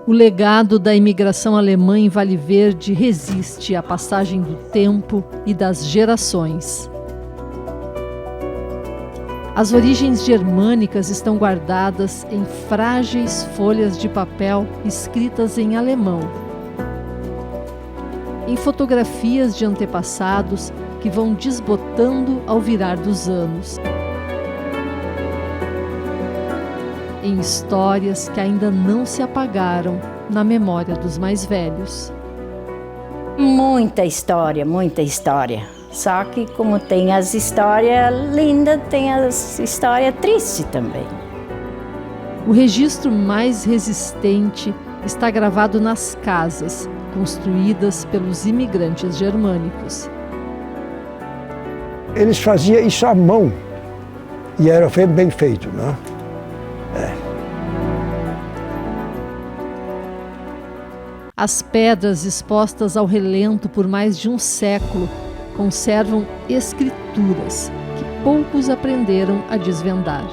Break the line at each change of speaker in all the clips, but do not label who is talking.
O legado da imigração alemã em Vale Verde resiste à passagem do tempo e das gerações. As origens germânicas estão guardadas em frágeis folhas de papel escritas em alemão, em fotografias de antepassados que vão desbotando ao virar dos anos, em histórias que ainda não se apagaram na memória dos mais velhos.
Muita história, muita história. Só que como tem as histórias lindas, tem as histórias tristes também.
O registro mais resistente está gravado nas casas, construídas pelos imigrantes germânicos.
Eles faziam isso à mão e era bem feito, né?
As pedras expostas ao relento por mais de um século conservam escrituras que poucos aprenderam a desvendar.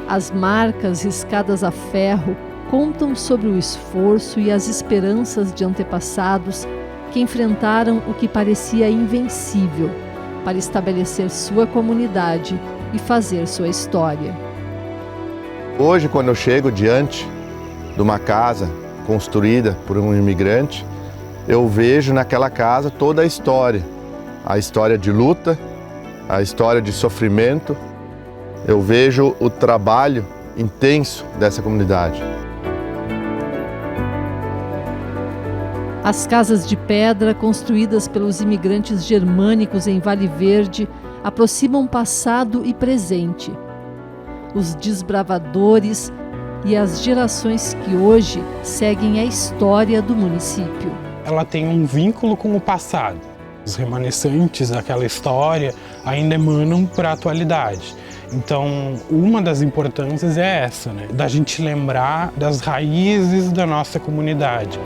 As marcas riscadas a ferro contam sobre o esforço e as esperanças de antepassados que enfrentaram o que parecia invencível para estabelecer sua comunidade e fazer sua história.
Hoje, quando eu chego diante de uma casa construída por um imigrante, eu vejo naquela casa toda a história de luta, a história de sofrimento. Eu vejo o trabalho intenso dessa comunidade.
As casas de pedra construídas pelos imigrantes germânicos em Vale Verde aproximam passado e presente, os desbravadores e as gerações que hoje seguem a história do município.
Ela tem um vínculo com o passado. Os remanescentes daquela história ainda emanam para a atualidade. Então, uma das importâncias é essa, né? Da gente lembrar das raízes da nossa comunidade.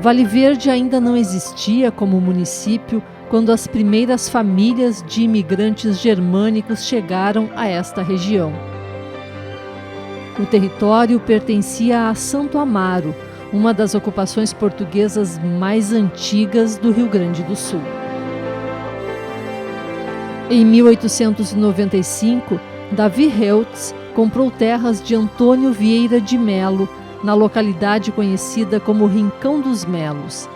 Vale Verde ainda não existia como município quando as primeiras famílias de imigrantes germânicos chegaram a esta região. O território pertencia a Santo Amaro, uma das ocupações portuguesas mais antigas do Rio Grande do Sul. Em 1895, Davi Heltz comprou terras de Antônio Vieira de Melo, na localidade conhecida como Rincão dos Melos.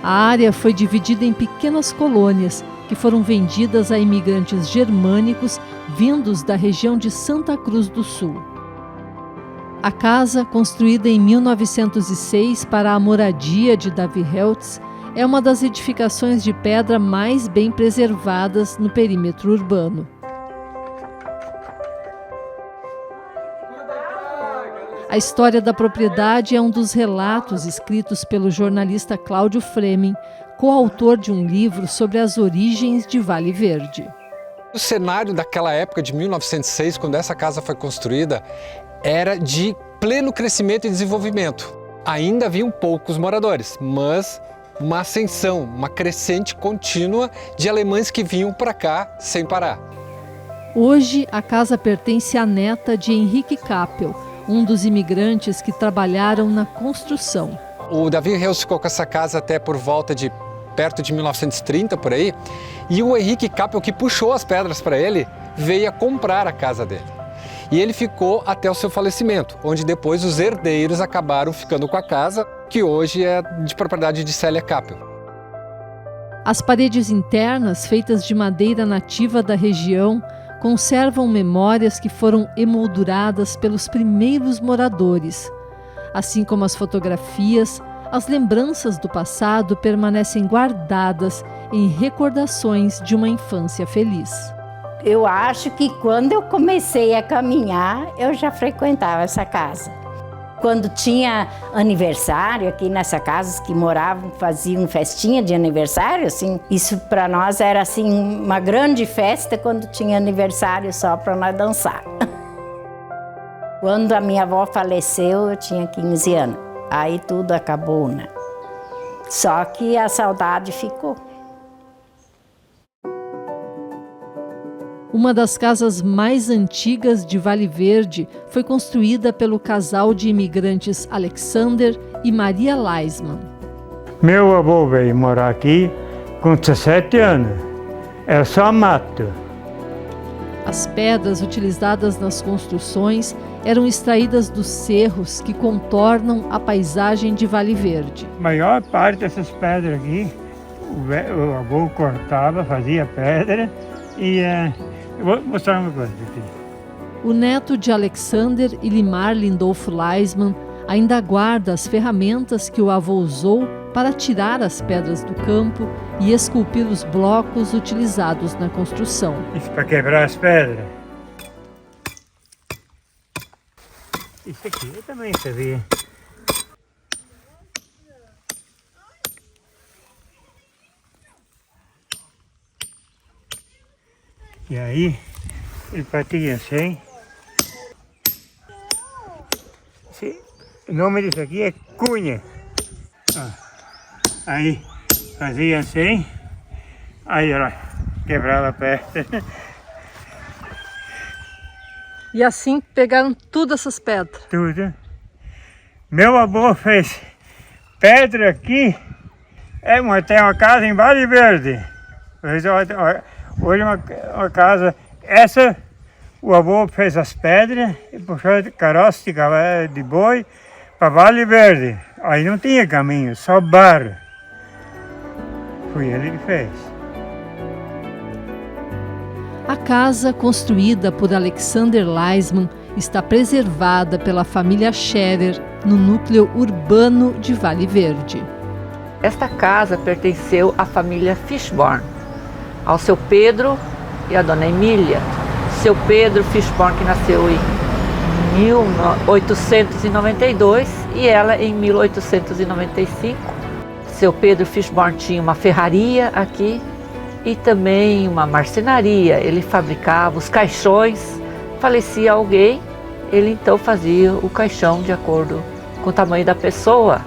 A área foi dividida em pequenas colônias que foram vendidas a imigrantes germânicos vindos da região de Santa Cruz do Sul. A casa, construída em 1906 para a moradia de Davi Heltz, é uma das edificações de pedra mais bem preservadas no perímetro urbano. A história da propriedade é um dos relatos escritos pelo jornalista Cláudio Fremen, coautor de um livro sobre as origens de Vale Verde.
O cenário daquela época, de 1906, quando essa casa foi construída, era de pleno crescimento e desenvolvimento. Ainda haviam poucos moradores, mas uma ascensão, uma crescente contínua de alemães que vinham para cá sem parar.
Hoje, a casa pertence à neta de Henrique Kappel, um dos imigrantes que trabalharam na construção.
O Davi Heltz ficou com essa casa até por volta de perto de 1930, por aí, e o Henrique Kappel, que puxou as pedras para ele, veio a comprar a casa dele. E ele ficou até o seu falecimento, onde depois os herdeiros acabaram ficando com a casa, que hoje é de propriedade de Célia Kappel.
As paredes internas, feitas de madeira nativa da região, conservam memórias que foram emolduradas pelos primeiros moradores. Assim como as fotografias, as lembranças do passado permanecem guardadas em recordações de uma infância feliz.
Eu acho que quando eu comecei a caminhar, eu já frequentava essa casa. Quando tinha aniversário aqui nessa casa, que moravam, faziam festinha de aniversário, assim, isso para nós era assim uma grande festa quando tinha aniversário só para nós dançar. Quando a minha avó faleceu, eu tinha 15 anos. Aí tudo acabou, né? Só que a saudade ficou.
Uma das casas mais antigas de Vale Verde foi construída pelo casal de imigrantes Alexander e Maria Leisman.
Meu avô veio morar aqui com 17 anos. É só mato.
As pedras utilizadas nas construções eram extraídas dos cerros que contornam a paisagem de Vale Verde.
A maior parte dessas pedras aqui, o avô cortava, fazia pedra e... eu vou mostrar uma coisa aqui.
O neto de Alexander e Limar Lindolfo Leisman ainda guarda as ferramentas que o avô usou para tirar as pedras do campo e esculpir os blocos utilizados na construção.
Isso para quebrar as pedras. Isso aqui eu também sabia. E aí, ele batia assim. O nome disso aqui é cunha. Aí, fazia assim. Aí, olha, quebrava a pedra.
E assim pegaram todas essas pedras?
Tudo. Meu avô fez pedra aqui. Tem uma casa em Vale Verde. Hoje uma casa, essa o avô fez as pedras e puxou caroço de boi para Vale Verde. Aí não tinha caminho, só barro. Foi ele que fez.
A casa, construída por Alexander Leisman, está preservada pela família Scherer no núcleo urbano de Vale Verde.
Esta casa pertenceu à família Fishborn, ao seu Pedro e à dona Emília. Seu Pedro Fishborn, que nasceu em 1892 e ela em 1895. Seu Pedro Fishborn tinha uma ferraria aqui e também uma marcenaria. Ele fabricava os caixões. Falecia alguém, ele então fazia o caixão de acordo com o tamanho da pessoa.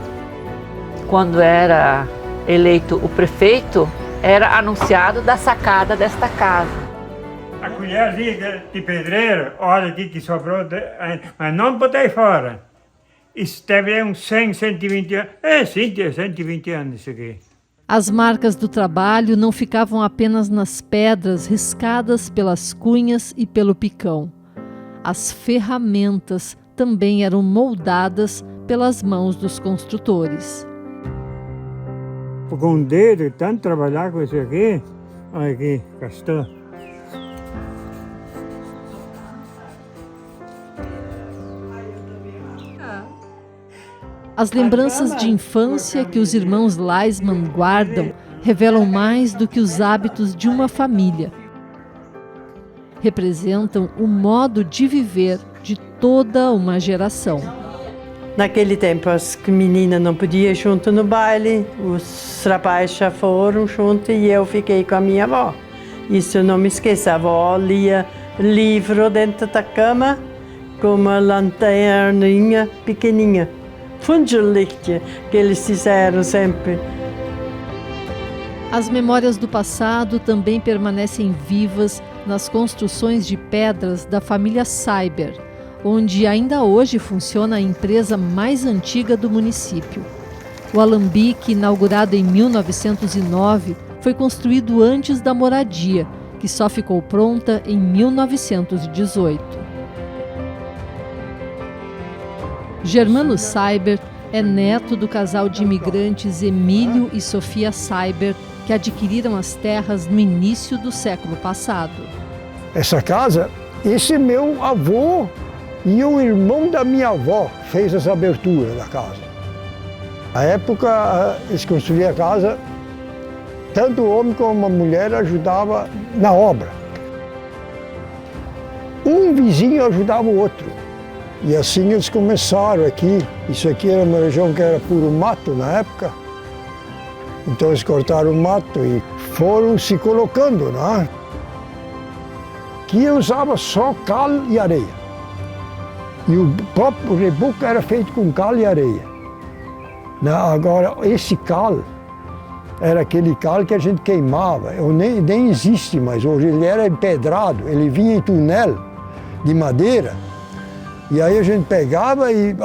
Quando era eleito o prefeito, era anunciado da sacada desta casa.
A colherzinha de pedreiro, olha aqui que sobrou, mas não botei fora. Isso deve uns 100, 120 anos. Sim, 120 anos isso aqui.
As marcas do trabalho não ficavam apenas nas pedras riscadas pelas cunhas e pelo picão. As ferramentas também eram moldadas pelas mãos dos construtores.
Com o dedo, tanto trabalhar com isso aqui, olha aqui, gastou.
As lembranças de infância que os irmãos Leisman guardam revelam mais do que os hábitos de uma família. Representam o modo de viver de toda uma geração.
Naquele tempo as meninas não podiam junto no baile, os rapazes já foram junto e eu fiquei com a minha avó. Isso eu não me esqueço, a avó lia livro dentro da cama com uma lanterninha pequenininha. Fundellicht, que eles fizeram sempre.
As memórias do passado também permanecem vivas nas construções de pedras da família Seiber, onde ainda hoje funciona a empresa mais antiga do município. O alambique, inaugurado em 1909, foi construído antes da moradia, que só ficou pronta em 1918. Germano Seiber é neto do casal de imigrantes Emílio e Sofia Seiber, que adquiriram as terras no início do século passado.
Essa casa, esse meu avô e o irmão da minha avó fez essa abertura da casa. Na época, eles construíam a casa, tanto o homem como a mulher ajudavam na obra. Um vizinho ajudava o outro. E assim eles começaram aqui. Isso aqui era uma região que era puro mato na época. Então eles cortaram o mato e foram se colocando, né? Aqui eu usava só cal e areia. E o próprio reboco era feito com cal e areia. Agora, esse cal era aquele cal que a gente queimava. Nem existe mais hoje, ele era empedrado, ele vinha em túnel de madeira. E aí a gente pegava e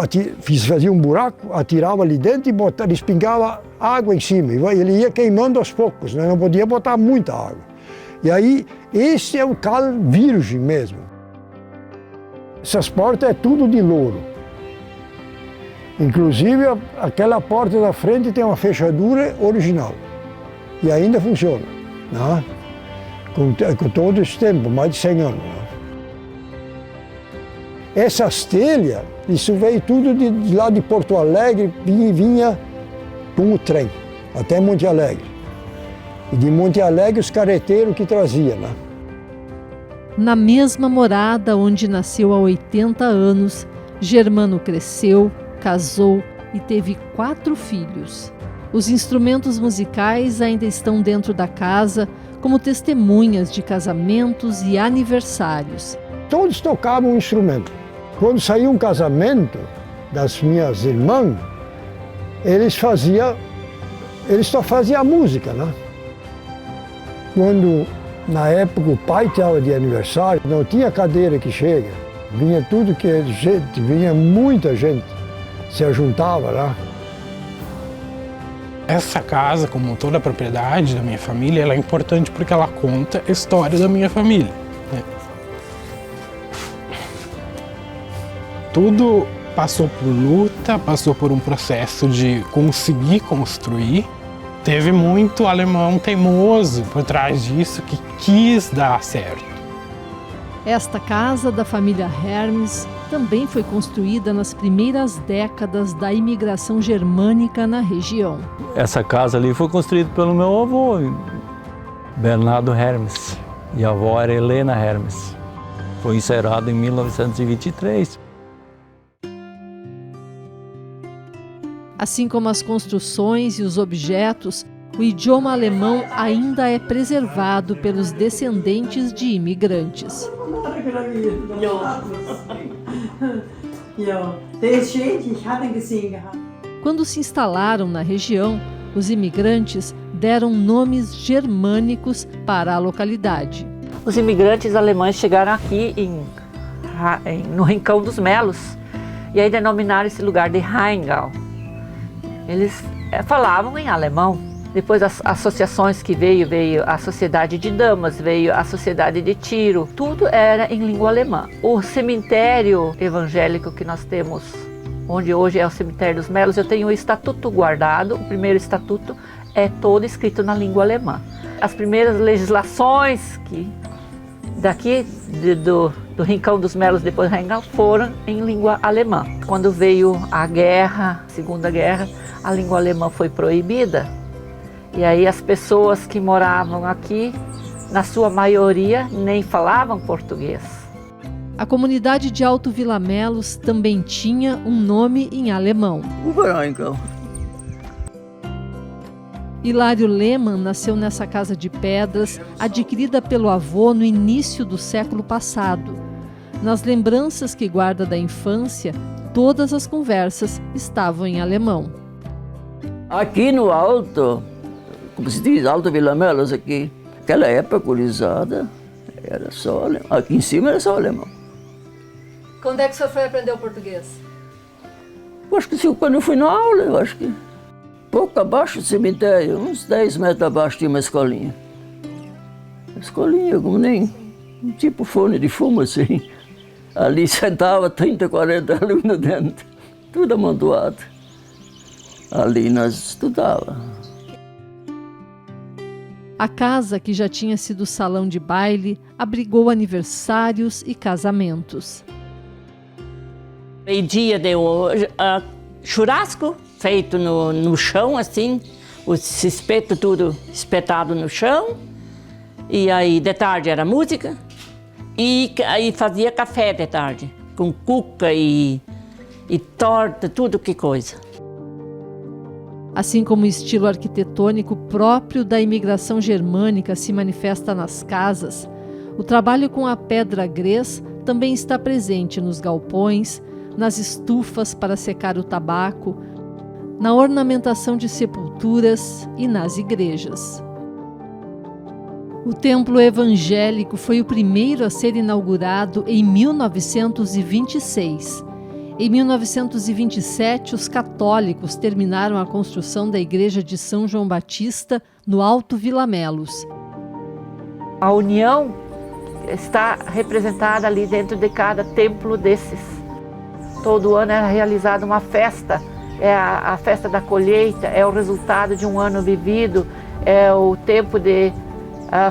fazia um buraco, atirava ali dentro e espingava água em cima. E ele ia queimando aos poucos, né? Não podia botar muita água. E aí, esse é o cal virgem mesmo. Essas portas é tudo de louro. Inclusive, aquela porta da frente tem uma fechadura original. E ainda funciona, né? Com todo esse tempo, mais de 100 anos. Né? Essas telhas, isso veio tudo de lá de Porto Alegre e vinha com o trem, até Monte Alegre. E de Monte Alegre os carreteiros que traziam, né?
Na mesma morada onde nasceu há 80 anos, Germano cresceu, casou e teve 4 filhos. Os instrumentos musicais ainda estão dentro da casa como testemunhas de casamentos e aniversários.
Todos tocavam um instrumento. Quando saía um casamento das minhas irmãs, eles só faziam música, né? Quando, na época, o pai estava de aniversário, não tinha cadeira que chega. Vinha tudo que é gente, vinha muita gente, se ajuntava lá.
Essa casa, como toda a propriedade da minha família, ela é importante porque ela conta a história da minha família, né? Tudo passou por luta, passou por um processo de conseguir construir. Teve muito alemão teimoso por trás disso que quis dar certo.
Esta casa da família Hermes também foi construída nas primeiras décadas da imigração germânica na região.
Essa casa ali foi construída pelo meu avô, Bernardo Hermes, e a avó era Helena Hermes. Foi encerrado em 1923.
Assim como as construções e os objetos, o idioma alemão ainda é preservado pelos descendentes de imigrantes. Quando se instalaram na região, os imigrantes deram nomes germânicos para a localidade.
Os imigrantes alemães chegaram aqui no Rincão dos Melos e aí denominaram esse lugar de Rheingau. Eles falavam em alemão. Depois as associações que veio a Sociedade de Damas, veio a Sociedade de Tiro, tudo era em língua alemã. O cemitério evangélico que nós temos, onde hoje é o Cemitério dos Melos, eu tenho o estatuto guardado, o primeiro estatuto é todo escrito na língua alemã. As primeiras legislações daqui do Rincão dos Melos, depois Rheingau, foram em língua alemã. Quando veio a guerra, a Segunda Guerra, a língua alemã foi proibida. E aí as pessoas que moravam aqui, na sua maioria, nem falavam português.
A comunidade de Alto Vilamelos também tinha um nome em alemão. Hilário Lehmann nasceu nessa casa de pedras, adquirida pelo avô no início do século passado. Nas lembranças que guarda da infância, todas as conversas estavam em alemão.
Aqui no alto, como se diz, Alto Vilamelos aqui, aquela época gurizada, era só alemão. Aqui em cima era só alemão.
Quando é que o senhor foi aprender o português?
Eu acho que quando eu fui na aula, eu acho que pouco abaixo do cemitério, uns 10 metros abaixo tinha uma escolinha. Uma escolinha, como nem um tipo fone de fumo assim. Ali sentava 30, 40 alunos dentro, tudo amontoado. Ali nós estudávamos.
A casa, que já tinha sido salão de baile, abrigou aniversários e casamentos.
Meio-dia deu churrasco feito no chão, assim, os espetos tudo espetado no chão. E aí de tarde era música e aí fazia café de tarde, com cuca e torta, tudo que coisa.
Assim como o estilo arquitetônico próprio da imigração germânica se manifesta nas casas, o trabalho com a pedra grés também está presente nos galpões, nas estufas para secar o tabaco, na ornamentação de sepulturas esculturas e nas igrejas. O templo evangélico foi o primeiro a ser inaugurado em 1926. Em 1927, os católicos terminaram a construção da igreja de São João Batista, no Alto Vilamelos.
A união está representada ali dentro de cada templo desses. Todo ano é realizada uma festa, é a festa da colheita, é o resultado de um ano vivido, é o tempo de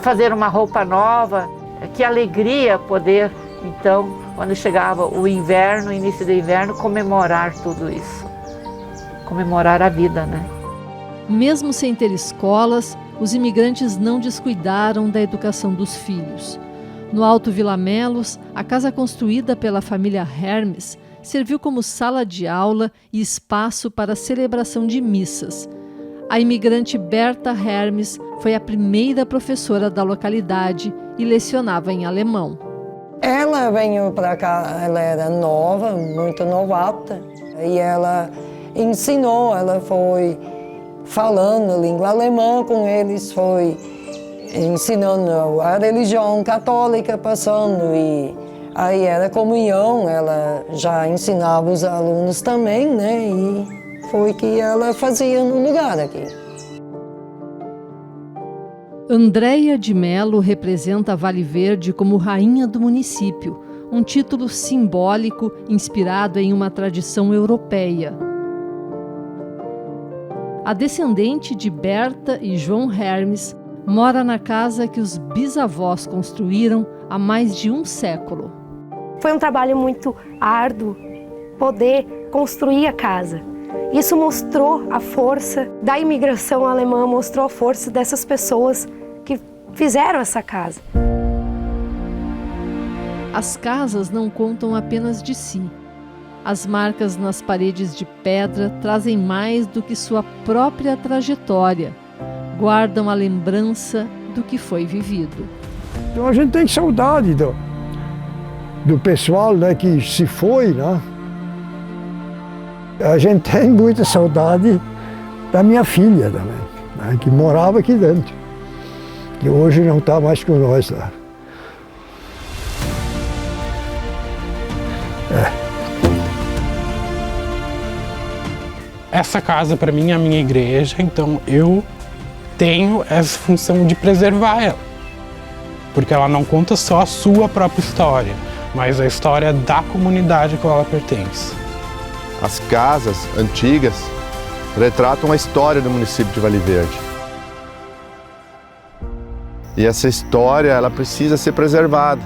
fazer uma roupa nova. Que alegria poder, então, quando chegava o inverno, o início do inverno, comemorar tudo isso. Comemorar a vida, né?
Mesmo sem ter escolas, os imigrantes não descuidaram da educação dos filhos. No Alto Vilamelos, a casa construída pela família Hermes serviu como sala de aula e espaço para a celebração de missas. A imigrante Berta Hermes foi a primeira professora da localidade e lecionava em alemão.
Ela veio para cá, ela era nova, muito novata, e ela ensinou, ela foi falando a língua alemã com eles, foi ensinando a religião católica passando, e aí era comunhão, ela já ensinava os alunos também, né? E foi que ela fazia no lugar aqui.
Andréia de Mello representa Vale Verde como rainha do município, um título simbólico inspirado em uma tradição europeia. A descendente de Berta e João Hermes mora na casa que os bisavós construíram há mais de um século.
Foi um trabalho muito árduo poder construir a casa. Isso mostrou a força da imigração alemã, mostrou a força dessas pessoas que fizeram essa casa.
As casas não contam apenas de si. As marcas nas paredes de pedra trazem mais do que sua própria trajetória. Guardam a lembrança do que foi vivido.
Então a gente tem saudade do pessoal, né, que se foi, né? A gente tem muita saudade da minha filha também, né, que morava aqui dentro, que hoje não está mais com nós lá.
Essa casa, para mim, é a minha igreja, então eu tenho essa função de preservar ela. Porque ela não conta só a sua própria história, mas a história da comunidade a qual ela pertence.
As casas antigas retratam a história do município de Vale Verde. E essa história, ela precisa ser preservada.